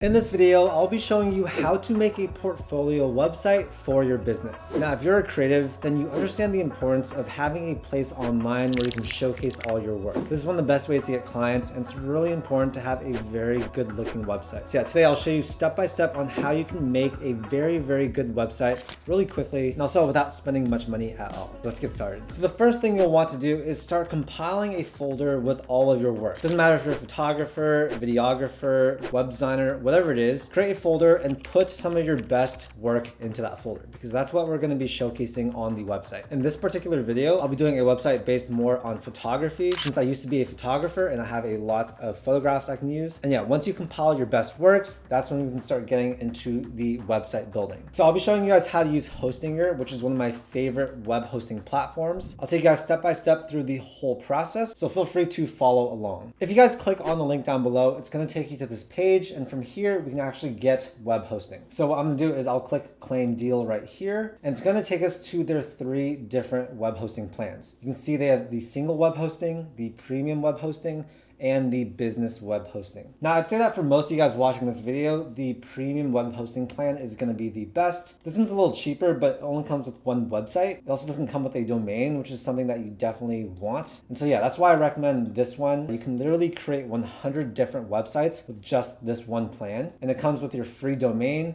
In this video, I'll be showing you how to make a portfolio website for your business. Now, if you're a creative, then you understand the importance of having a place online where you can showcase all your work. This is one of the best ways to get clients, and it's really important to have a very good looking website. So yeah, today I'll show you step by step on how you can make a very good website really quickly, and also without spending much money at all. Let's get started. So the first thing you'll want to do is start compiling a folder with all of your work. Doesn't matter if you're a photographer, videographer, web designer, whatever it is, create a folder and put some of your best work into that folder, because that's what we're going to be showcasing on the website. In this particular video, I'll be doing a website based more on photography, since I used to be a photographer and I have a lot of photographs I can use. And yeah, once you compile your best works, that's when we can start getting into the website building. So I'll be showing you guys how to use Hostinger, which is one of my favorite web hosting platforms. I'll take you guys step by step through the whole process, so feel free to follow along. If you guys click on the link down below, it's going to take you to this page, and from here we can actually get web hosting. So what I'm going to do is I'll click claim deal right here, and it's going to take us to their 3 different web hosting plans. You can see they have the single web hosting, the premium web hosting, and the business web hosting. Now, I'd say that for most of you guys watching this video, the premium web hosting plan is going to be the best. This one's a little cheaper, but it only comes with one website. It also doesn't come with a domain, which is something that you definitely want. And so yeah, that's why I recommend this one. You can literally create 100 different websites with just this one plan. And it comes with your free domain,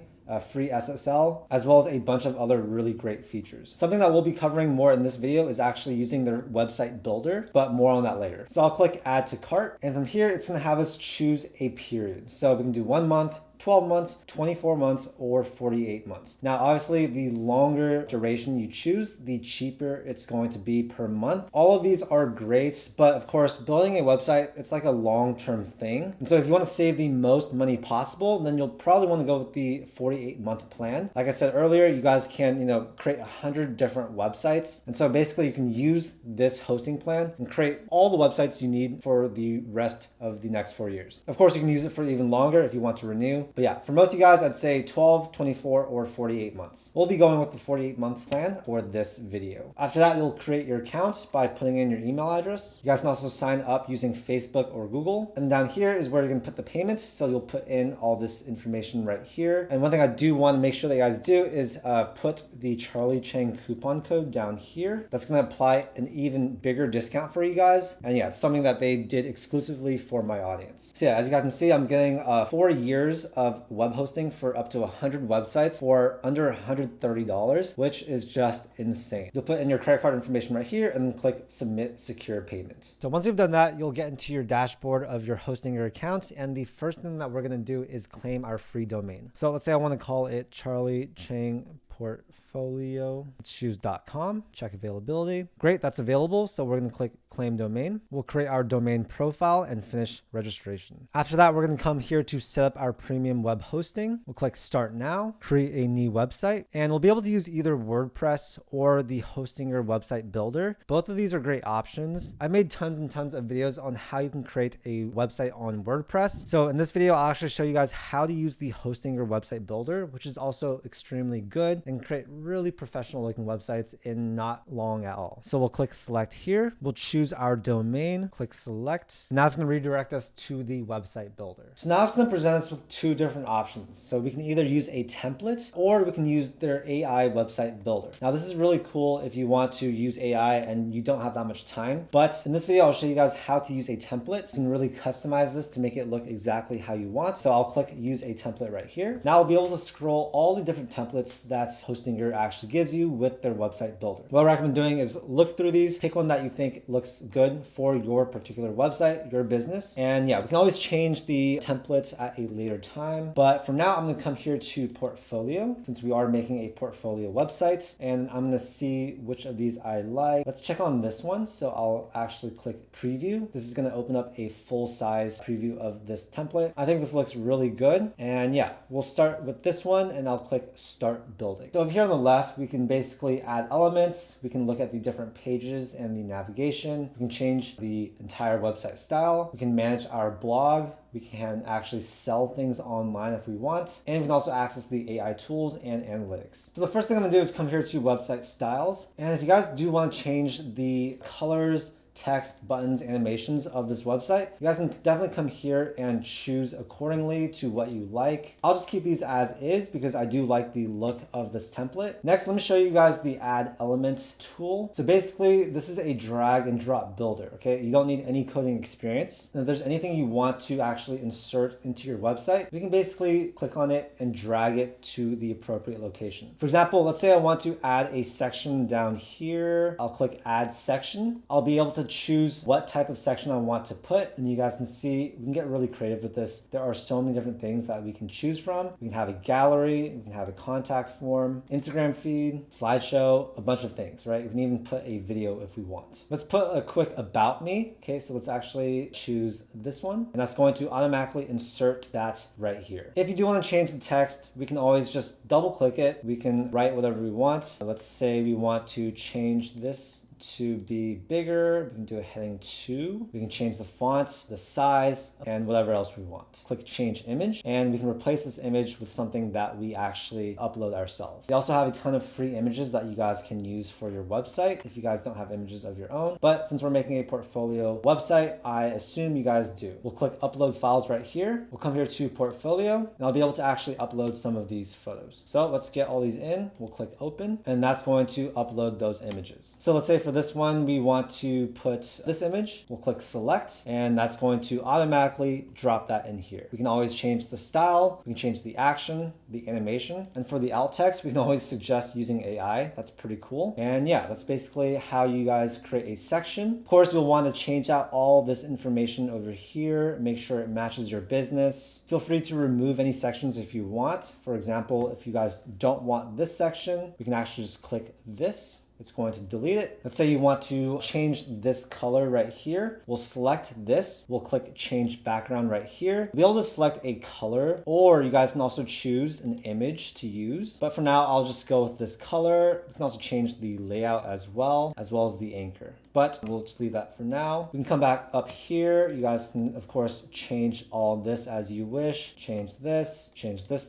free SSL, as well as a bunch of other really great features. Something that we'll be covering more in this video is actually using their website builder, but more on that later. So I'll click add to cart, and from here, it's gonna have us choose a period. So we can do 1 month, 12 months, 24 months, or 48 months. Now, obviously, the longer duration you choose, the cheaper it's going to be per month. All of these are great, but of course, building a website, it's like a long-term thing. And so if you want to save the most money possible, then you'll probably want to go with the 48-month plan. Like I said earlier, you guys can, create 100 different websites. And so basically, you can use this hosting plan and create all the websites you need for the rest of the next 4 years. Of course, you can use it for even longer if you want to renew. But yeah, for most of you guys, I'd say 12, 24, or 48 months. We'll be going with the 48-month plan for this video. After that, you'll create your account by putting in your email address. You guys can also sign up using Facebook or Google. And down here is where you're gonna put the payments. So you'll put in all this information right here. And one thing I do want to make sure that you guys do is put the Charlie Chang coupon code down here. That's gonna apply an even bigger discount for you guys. And yeah, it's something that they did exclusively for my audience. So yeah, as you guys can see, I'm getting 4 years of web hosting for up to 100 websites for under $130, which is just insane. You'll put in your credit card information right here and then click submit secure payment. So once you've done that, you'll get into your dashboard of your Hostinger account. And the first thing that we're going to do is claim our free domain. So let's say I want to call it Charlie Chang portfolio shoes.com. Check availability. Great, that's available. So we're going to click claim domain. We'll create our domain profile and finish registration. After that, we're going to come here to set up our premium web hosting. We'll click start now, create a new website, and we'll be able to use either WordPress or the Hostinger website builder. Both of these are great options. I made tons and tons of videos on how you can create a website on WordPress. So in this video, I'll actually show you guys how to use the Hostinger website builder, which is also extremely good and create really professional looking websites in not long at all. So we'll click select here. We'll choose our domain, click select. Now it's going to redirect us to the website builder. So now it's going to present us with 2 different options. So we can either use a template or we can use their AI website builder. Now this is really cool if you want to use AI and you don't have that much time. But in this video, I'll show you guys how to use a template. You can really customize this to make it look exactly how you want. So I'll click use a template right here. Now I'll be able to scroll all the different templates that Hostinger actually gives you with their website builder. What I recommend doing is look through these, pick one that you think looks good for your particular website, your business. And yeah, we can always change the templates at a later time. But for now, I'm gonna come here to portfolio, since we are making a portfolio website, and I'm gonna see which of these I like. Let's check on this one. So I'll actually click preview. This is gonna open up a full size preview of this template. I think this looks really good. And yeah, we'll start with this one and I'll click start building. So over here on the left, we can basically add elements. We can look at the different pages and the navigation. We can change the entire website style. We can manage our blog. We can actually sell things online if we want. And we can also access the AI tools and analytics. So the first thing I'm gonna do is come here to website styles. And if you guys do want to change the colors, text, buttons, animations of this website, you guys can definitely come here and choose accordingly to what you like. I'll just keep these as is because I do like the look of this template. Next, let me show you guys the add element tool. So basically, this is a drag and drop builder, okay? You don't need any coding experience. And if there's anything you want to actually insert into your website, you can basically click on it and drag it to the appropriate location. For example, let's say I want to add a section down here. I'll click add section. I'll be able to choose what type of section I want to put, and you guys can see we can get really creative with this. There are so many different things that we can choose from. We can have a gallery, we can have a contact form, Instagram feed, slideshow, a bunch of things, right? We can even put a video if we want. Let's put a quick about me. Okay, so let's actually choose this one, and that's going to automatically insert that right here. If you do want to change the text, we can always just double click it. We can write whatever we want. Let's say we want to change this to be bigger. We can do a heading 2. We can change the font, the size, and whatever else we want. Click change image, and we can replace this image with something that we actually upload ourselves. We also have a ton of free images that you guys can use for your website if you guys don't have images of your own. But since we're making a portfolio website, I assume you guys do. We'll click upload files right here. We'll come here to portfolio, and I'll be able to actually upload some of these photos. So let's get all these in. We'll click open, and that's going to upload those images. So let's say for this one, we want to put this image. We'll click select, and that's going to automatically drop that in here. We can always change the style. We can change the action, the animation. And for the alt text, we can always suggest using AI. That's pretty cool. And yeah, that's basically how you guys create a section. Of course, you'll want to change out all this information over here. Make sure it matches your business. Feel free to remove any sections if you want. For example, if you guys don't want this section, we can actually just click this. It's going to delete it. Let's say you want to change this color right here. We'll select this. We'll click change background right here. We'll be able to select a color, or you guys can also choose an image to use. But for now, I'll just go with this color. We can also change the layout as well as the anchor. But we'll just leave that for now. We can come back up here. You guys can, of course, change all this as you wish. Change this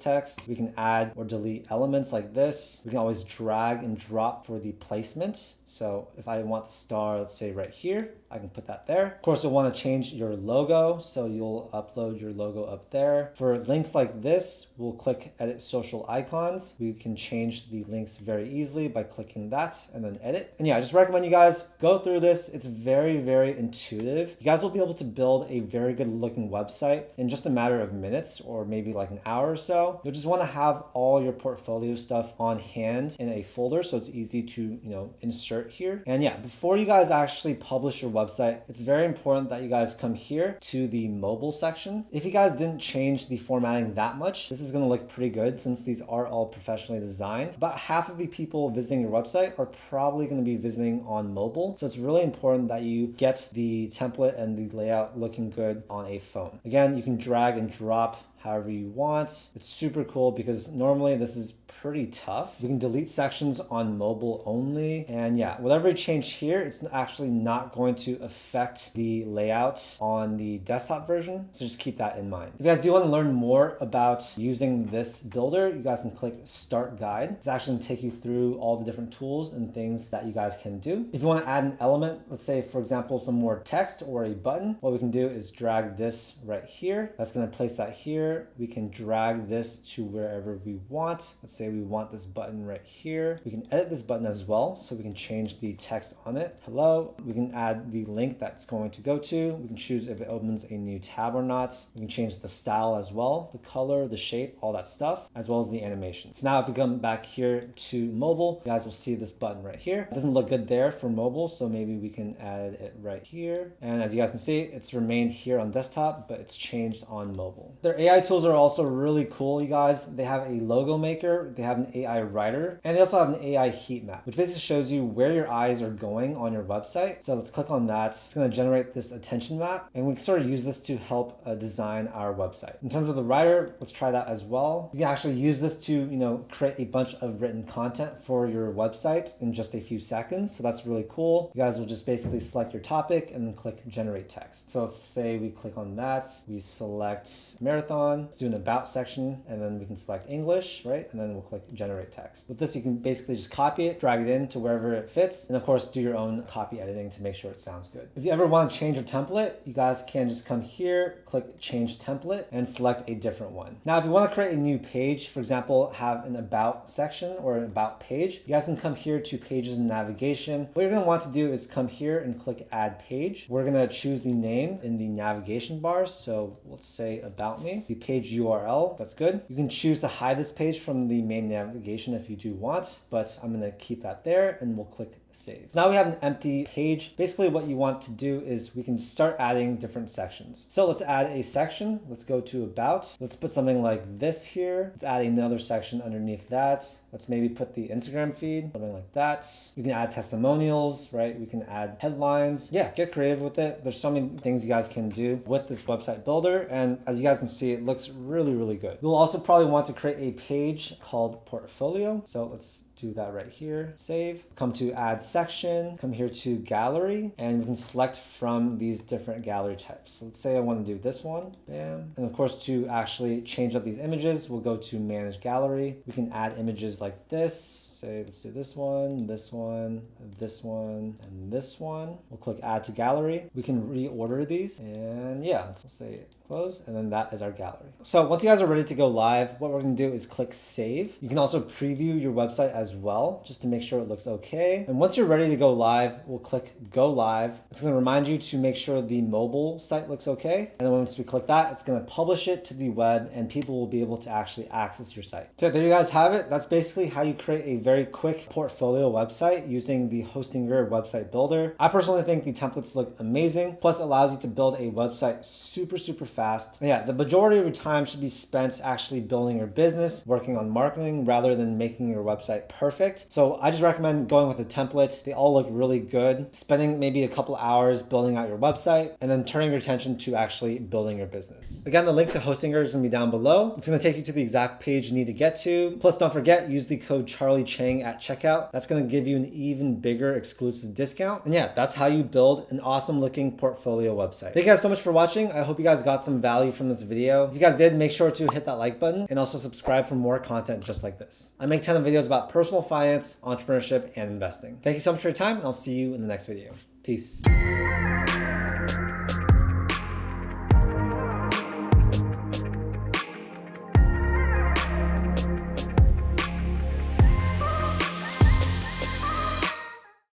text. We can add or delete elements like this. We can always drag and drop for the placement. So if I want the star, let's say right here, I can put that there. Of course, you'll want to change your logo. So you'll upload your logo up there. For links like this, we'll click edit social icons. We can change the links very easily by clicking that and then edit. And yeah, I just recommend you guys go through this. It's very, very intuitive. You guys will be able to build a very good looking website in just a matter of minutes or maybe like an hour or so. You'll just want to have all your portfolio stuff on hand in a folder so it's easy to, insert here. And yeah, before you guys actually publish your website, it's very important that you guys come here to the mobile section. If you guys didn't change the formatting that much, this is going to look pretty good since these are all professionally designed. About half of the people visiting your website are probably going to be visiting on mobile. So it's really important that you get the template and the layout looking good on a phone. Again, you can drag and drop however you want. It's super cool because normally this is pretty tough. We can delete sections on mobile only. And yeah, whatever you change here, it's actually not going to affect the layout on the desktop version. So just keep that in mind. If you guys do want to learn more about using this builder, you guys can click Start Guide. It's actually going to take you through all the different tools and things that you guys can do. If you want to add an element, let's say, for example, some more text or a button, what we can do is drag this right here. That's going to place that here. We can drag this to wherever we want. Let's say we want this button right here. We can edit this button as well, so we can change the text on it. Hello. We can add the link that's going to go to. We can choose if it opens a new tab or not. We can change the style as well, the color, the shape, all that stuff, as well as the animation. So now if we come back here to mobile, you guys will see this button right here. It doesn't look good there for mobile, so maybe we can add it right here. And as you guys can see, it's remained here on desktop, but it's changed on mobile. Their AI tools are also really cool, you guys. They have a logo maker, they have an AI writer, and they also have an AI heat map, which basically shows you where your eyes are going on your website. So let's click on that. It's going to generate this attention map, and we can sort of use this to help design our website. In terms of the writer, let's try that as well. You can actually use this to, create a bunch of written content for your website in just a few seconds. So that's really cool. You guys will just basically select your topic and then click generate text. So let's say we click on that. We select marathon. on. Let's do an about section, and then we can select English, right? And then we'll click generate text. With this, you can basically just copy it, drag it in to wherever it fits, and of course, do your own copy editing to make sure it sounds good. If you ever want to change your template, you guys can just come here, click change template, and select a different one. Now, if you want to create a new page, for example, have an about section or an about page, you guys can come here to pages and navigation. What you're going to want to do is come here and click add page. We're going to choose the name in the navigation bars. So let's say about me, the page URL. That's good. You can choose to hide this page from the main navigation if you do want, but I'm going to keep that there, and we'll click save. Now we have an empty page. Basically what you want to do is we can start adding different sections. So let's add a section. Let's go to about. Let's put something like this here. Let's add another section underneath that. Let's maybe put the Instagram feed, something like that. You can add testimonials, right? We can add headlines. Yeah, get creative with it. There's so many things you guys can do with this website builder. And as you guys can see, it looks really, really good. You'll also probably want to create a page called portfolio. So let's do that right here. Save. Come to add section. Come here to gallery, and we can select from these different gallery types. So let's say I want to do this one. Bam. And of course, to actually change up these images, we'll go to manage gallery. We can add images like this. Say, let's do this one, this one, this one, and this one. We'll click add to gallery. We can reorder these, and yeah, let's say close, and then that is our gallery. So once you guys are ready to go live, what we're going to do is click save. You can also preview your website as well, just to make sure it looks okay. And once you're ready to go live, we'll click go live. It's going to remind you to make sure the mobile site looks okay. And then once we click that, it's going to publish it to the web, and people will be able to actually access your site. So there you guys have it. That's basically how you create a very quick portfolio website using the Hostinger website builder. I personally think the templates look amazing. Plus, it allows you to build a website super fast. And yeah, the majority of your time should be spent actually building your business, working on marketing rather than making your website perfect. So I just recommend going with a template. They all look really good. Spending maybe a couple hours building out your website, and then turning your attention to actually building your business. Again, the link to Hostinger is going to be down below. It's going to take you to the exact page you need to get to. Plus, don't forget, use the code Chang at checkout. That's going to give you an even bigger exclusive discount. And yeah, that's how you build an awesome looking portfolio website. Thank you guys so much for watching. I hope you guys got some value from this video. If you guys did, make sure to hit that like button and also subscribe for more content just like this. I make a ton of videos about personal finance, entrepreneurship, and investing. Thank you so much for your time, and I'll see you in the next video. Peace.